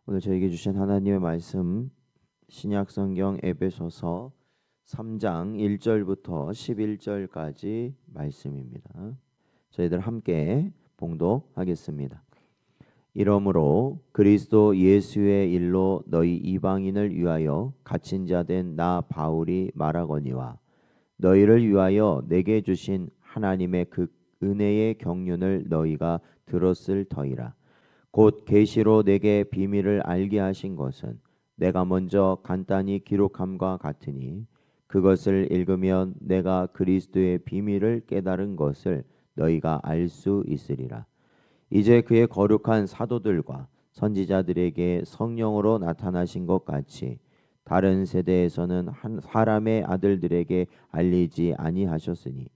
오늘 저에게 주신 하나님의 말씀 신약성경 에베소서 3장 1절부터 11절까지 말씀입니다. 저희들 함께 봉독하겠습니다. 이러므로 그리스도 예수의 일로 너희 이방인을 위하여 갇힌 자 된 나 바울이 말하거니와 너희를 위하여 내게 주신 하나님의 그 은혜의 경륜을 너희가 들었을 터이라. 곧 계시로 내게 비밀을 알게 하신 것은 내가 먼저 간단히 기록함과 같으니 그것을 읽으면 내가 그리스도의 비밀을 깨달은 것을 너희가 알 수 있으리라. 이제 그의 거룩한 사도들과 선지자들에게 성령으로 나타나신 것 같이 다른 세대에서는 한 사람의 아들들에게 알리지 아니하셨으니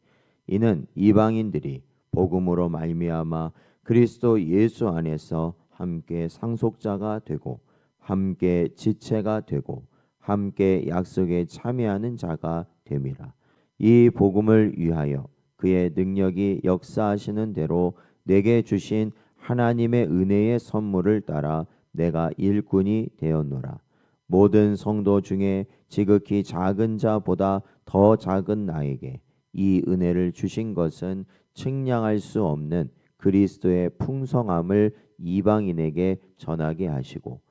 이는 이방인들이 복음으로 말미암아 그리스도 예수 안에서 함께 상속자가 되고 함께 지체가 되고 함께 약속에 참여하는 자가 됨이라. 이 복음을 위하여 그의 능력이 역사하시는 대로 내게 주신 하나님의 은혜의 선물을 따라 내가 일꾼이 되었노라. 모든 성도 중에 지극히 작은 자보다 더 작은 나에게 이 은혜를 주신 것은 측량할 수 없는 그리스도의 풍성함을 이방인에게 전하게 하시고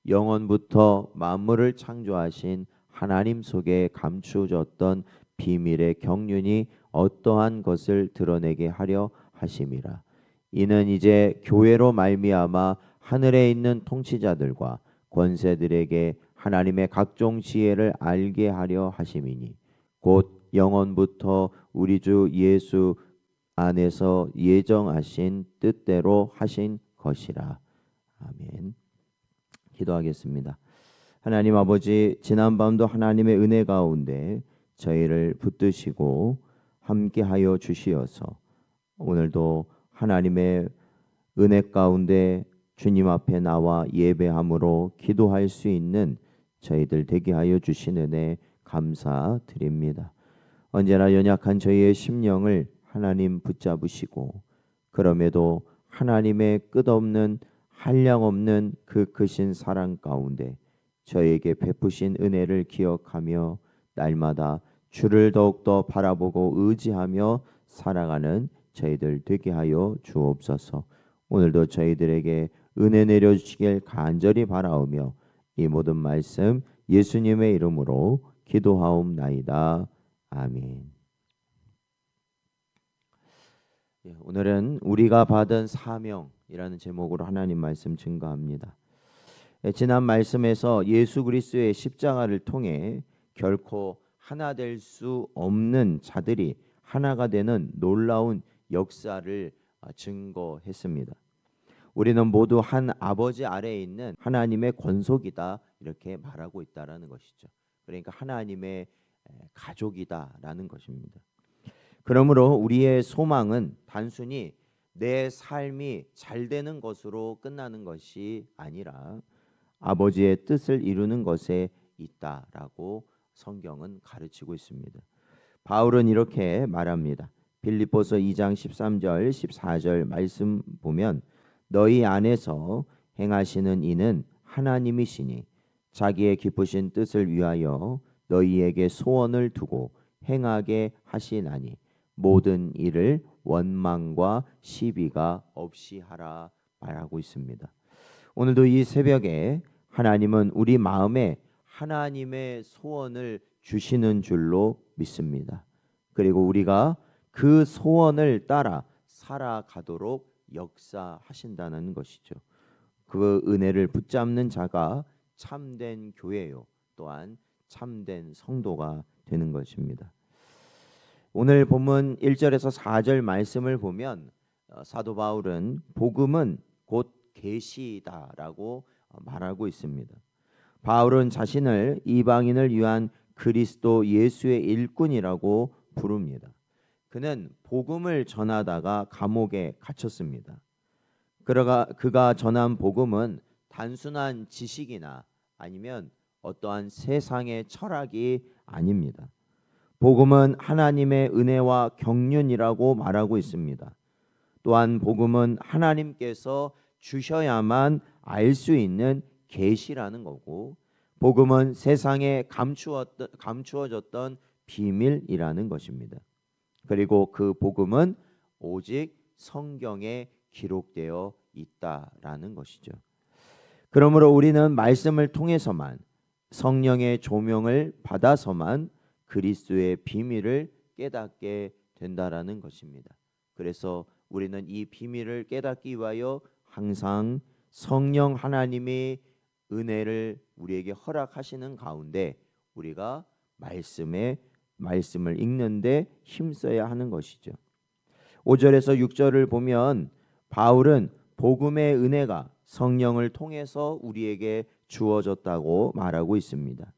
영원부터 만물을 창조하신 하나님 속에 감추어졌던 비밀의 경륜이 어떠한 것을 드러내게 하려 하심이라. 이는 이제 교회로 말미암아 하늘에 있는 통치자들과 권세들에게 하나님의 각종 지혜를 알게 하려 하심이니 곧 영원부터 우리 주 예수 안에서 예정하신 뜻대로 하신 것이라. 아멘. 기도하겠습니다. 하나님 아버지, 지난밤도 하나님의 은혜 가운데 저희를 붙드시고 함께하여 주시어서 오늘도 하나님의 은혜 가운데 주님 앞에 나와 예배함으로 기도할 수 있는 저희들 되게 하여 주신 은혜 감사드립니다. 언제나 연약한 저희의 심령을 하나님 붙잡으시고 그럼에도 하나님의 끝없는 한량없는 그 크신 사랑 가운데 저에게 베푸신 은혜를 기억하며 날마다 주를 더욱더 바라보고 의지하며 살아가는 저희들 되게 하여 주옵소서. 오늘도 저희들에게 은혜 내려주시길 간절히 바라오며 이 모든 말씀 예수님의 이름으로 기도하옵나이다. 아멘. 오늘은 우리가 받은 사명이라는 제목으로 하나님 말씀 증거합니다. 지난 말씀에서 예수 그리스도의 십자가를 통해 결코 하나 될 수 없는 자들이 하나가 되는 놀라운 역사를 증거했습니다. 우리는 모두 한 아버지 아래에 있는 하나님의 권속이다 이렇게 말하고 있다라는 것이죠. 그러니까 하나님의 가족이다라는 것입니다. 그러므로 우리의 소망은 단순히 내 삶이 잘 되는 것으로 끝나는 것이 아니라 아버지의 뜻을 이루는 것에 있다라고 성경은 가르치고 있습니다. 바울은 이렇게 말합니다. 빌립보서 2장 13절 14절 말씀 보면 너희 안에서 행하시는 이는 하나님이시니 자기의 기쁘신 뜻을 위하여 너희에게 소원을 두고 행하게 하시나니 모든 일을 원망과 시비가 없이 하라 말하고 있습니다. 오늘도 이 새벽에 하나님은 우리 마음에 하나님의 소원을 주시는 줄로 믿습니다. 그리고 우리가 그 소원을 따라 살아가도록 역사하신다는 것이죠. 그 은혜를 붙잡는 자가 참된 교회요 또한 참된 성도가 되는 것입니다. 오늘 본문 1절에서 4절 말씀을 보면 사도 바울은 복음은 곧 계시다라고 말하고 있습니다. 바울은 자신을 이방인을 위한 그리스도 예수의 일꾼이라고 부릅니다. 그는 복음을 전하다가 감옥에 갇혔습니다. 그가 전한 복음은 단순한 지식이나 아니면 어떠한 세상의 철학이 아닙니다. 복음은 하나님의 은혜와 경륜이라고 말하고 있습니다. 또한 복음은 하나님께서 주셔야만 알 수 있는 계시라는 거고, 복음은 세상에 감추어졌던 비밀이라는 것입니다. 그리고 그 복음은 오직 성경에 기록되어 있다라는 것이죠. 그러므로 우리는 말씀을 통해서만, 성령의 조명을 받아서만 그리스도의 비밀을 깨닫게 된다라는 것입니다. 그래서 우리는 이 비밀을 깨닫기 위하여 항상 성령 하나님의 은혜를 우리에게 허락하시는 가운데 우리가 말씀을 읽는데 힘써야 하는 것이죠. 5절에서 6절을 보면 바울은 복음의 은혜가 성령을 통해서 우리에게 주어졌다고 말하고 있습니다.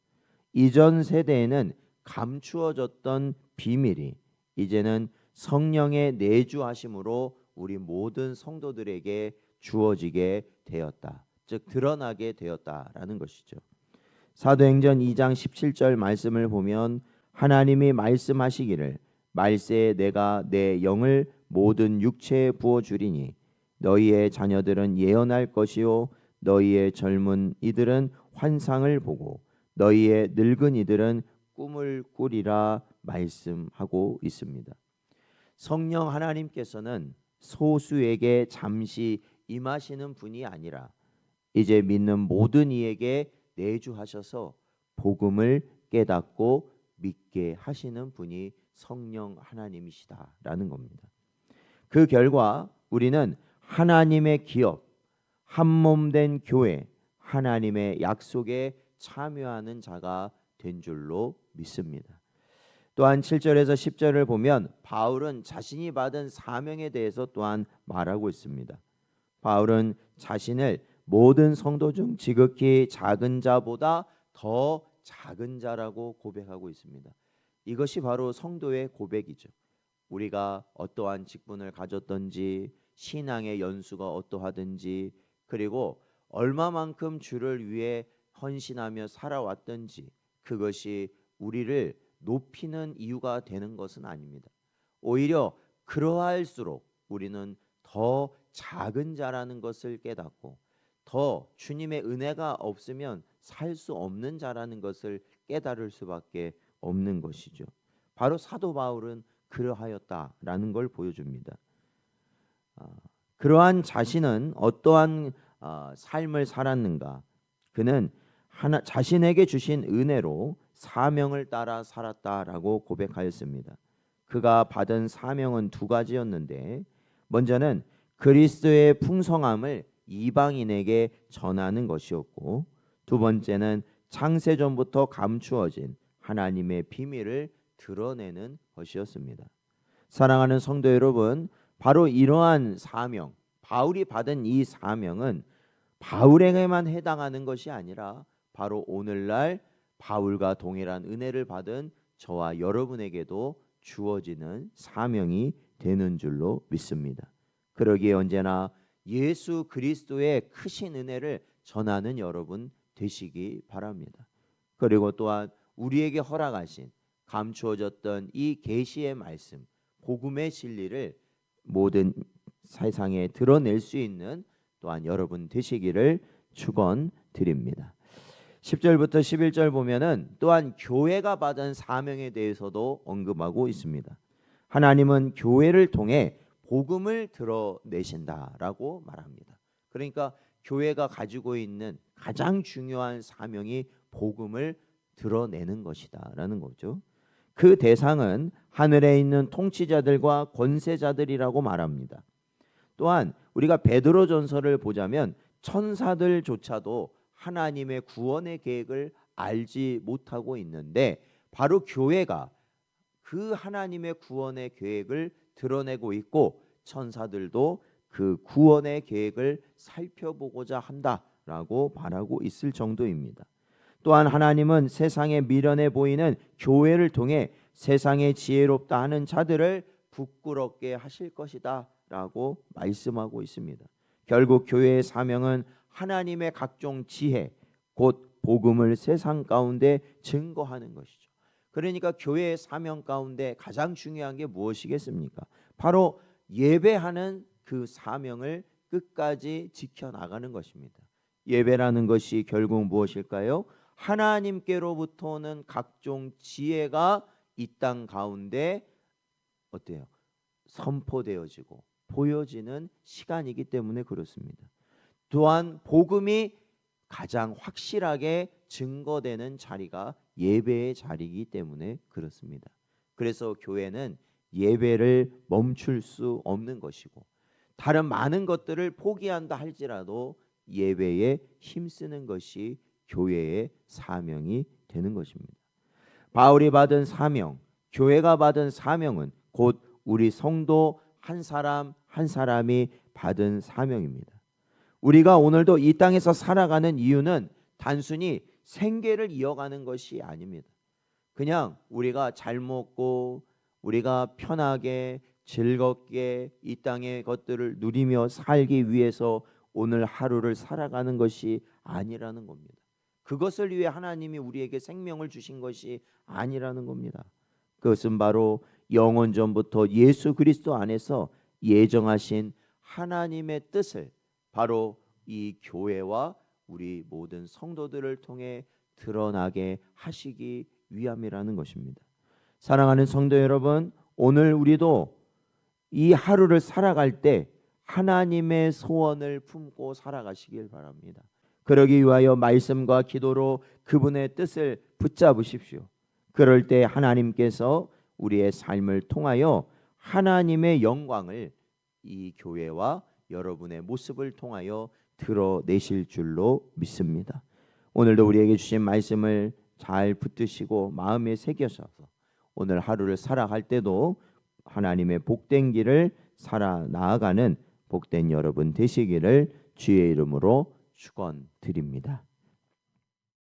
이전 세대에는 감추어졌던 비밀이 이제는 성령의 내주하심으로 우리 모든 성도들에게 주어지게 되었다. 즉 드러나게 되었다라는 것이죠. 사도행전 2장 17절 말씀을 보면 하나님이 말씀하시기를 말세에 내가 내 영을 모든 육체에 부어 주리니 너희의 자녀들은 예언할 것이요 너희의 젊은 이들은 환상을 보고 너희의 늙은 이들은 꿈을 꾸리라 말씀하고 있습니다. 성령 하나님께서는 소수에게 잠시 임하시는 분이 아니라 이제 믿는 모든 이에게 내주하셔서 복음을 깨닫고 믿게 하시는 분이 성령 하나님이시다라는 겁니다. 그 결과 우리는 하나님의 기업, 한몸된 교회, 하나님의 약속에 참여하는 자가 된 줄로 믿습니다. 또한 7절에서 10절을 보면 바울은 자신이 받은 사명에 대해서 또한 말하고 있습니다. 바울은 자신을 모든 성도 중 지극히 작은 자보다 더 작은 자라고 고백하고 있습니다. 이것이 바로 성도의 고백이죠. 우리가 어떠한 직분을 가졌던지 신앙의 연수가 어떠하든지 그리고 얼마만큼 주를 위해 헌신하며 살아왔던지 그것이 우리를 높이는 이유가 되는 것은 아닙니다. 오히려 그러할수록 우리는 더 작은 자라는 것을 깨닫고 더 주님의 은혜가 없으면 살 수 없는 자라는 것을 깨달을 수밖에 없는 것이죠. 바로 사도 바울은 그러하였다라는 걸 보여줍니다. 그러한 자신은 어떠한 삶을 살았는가? 그는 자신에게 주신 은혜로 사명을 따라 살았다라고 고백하였습니다. 그가 받은 사명은 두 가지였는데 먼저는 그리스도의 풍성함을 이방인에게 전하는 것이었고 두 번째는 창세전부터 감추어진 하나님의 비밀을 드러내는 것이었습니다. 사랑하는 성도 여러분, 바로 이러한 사명, 바울이 받은 이 사명은 바울에게만 해당하는 것이 아니라 바로 오늘날 바울과 동일한 은혜를 받은 저와 여러분에게도 주어지는 사명이 되는 줄로 믿습니다. 그러기에 언제나 예수 그리스도의 크신 은혜를 전하는 여러분 되시기 바랍니다. 그리고 또한 우리에게 허락하신 감추어졌던 이 계시의 말씀, 복음의 진리를 모든 세상에 드러낼 수 있는 또한 여러분 되시기를 축원드립니다. 10절부터 11절 보면은 또한 교회가 받은 사명에 대해서도 언급하고 있습니다. 하나님은 교회를 통해 복음을 드러내신다라고 말합니다. 그러니까 교회가 가지고 있는 가장 중요한 사명이 복음을 드러내는 것이다라는 거죠. 그 대상은 하늘에 있는 통치자들과 권세자들이라고 말합니다. 또한 우리가 베드로전서를 보자면 천사들조차도 하나님의 구원의 계획을 알지 못하고 있는데 바로 교회가 그 하나님의 구원의 계획을 드러내고 있고 천사들도 그 구원의 계획을 살펴보고자 한다라고 말하고 있을 정도입니다. 또한 하나님은 세상에 미련해 보이는 교회를 통해 세상에 지혜롭다 하는 자들을 부끄럽게 하실 것이다 라고 말씀하고 있습니다. 결국 교회의 사명은 하나님의 각종 지혜 곧 복음을 세상 가운데 증거하는 것이죠. 그러니까 교회의 사명 가운데 가장 중요한 게 무엇이겠습니까? 바로 예배하는 그 사명을 끝까지 지켜나가는 것입니다. 예배라는 것이 결국 무엇일까요? 하나님께로부터 오는 각종 지혜가 이 땅 가운데 어때요? 선포되어지고 보여지는 시간이기 때문에 그렇습니다. 또한 복음이 가장 확실하게 증거되는 자리가 예배의 자리이기 때문에 그렇습니다. 그래서 교회는 예배를 멈출 수 없는 것이고 다른 많은 것들을 포기한다 할지라도 예배에 힘쓰는 것이 교회의 사명이 되는 것입니다. 바울이 받은 사명, 교회가 받은 사명은 곧 우리 성도 한 사람 한 사람이 받은 사명입니다. 우리가 오늘도 이 땅에서 살아가는 이유는 단순히 생계를 이어가는 것이 아닙니다. 그냥 우리가 잘 먹고 우리가 편하게 즐겁게 이 땅의 것들을 누리며 살기 위해서 오늘 하루를 살아가는 것이 아니라는 겁니다. 그것을 위해 하나님이 우리에게 생명을 주신 것이 아니라는 겁니다. 그것은 바로 영원 전부터 예수 그리스도 안에서 예정하신 하나님의 뜻을 바로 이 교회와 우리 모든 성도들을 통해 드러나게 하시기 위함이라는 것입니다. 사랑하는 성도 여러분, 오늘 우리도 이 하루를 살아갈 때 하나님의 소원을 품고 살아가시길 바랍니다. 그러기 위하여 말씀과 기도로 그분의 뜻을 붙잡으십시오. 그럴 때 하나님께서 우리의 삶을 통하여 하나님의 영광을 이 교회와 여러분의 모습을 통하여 드러내실 줄로 믿습니다. 오늘도 우리에게 주신 말씀을 잘 붙드시고 마음에 새겨셔서 오늘 하루를 살아갈 때도 하나님의 복된 길을 살아 나아가는 복된 여러분 되시기를 주의 이름으로 축원드립니다.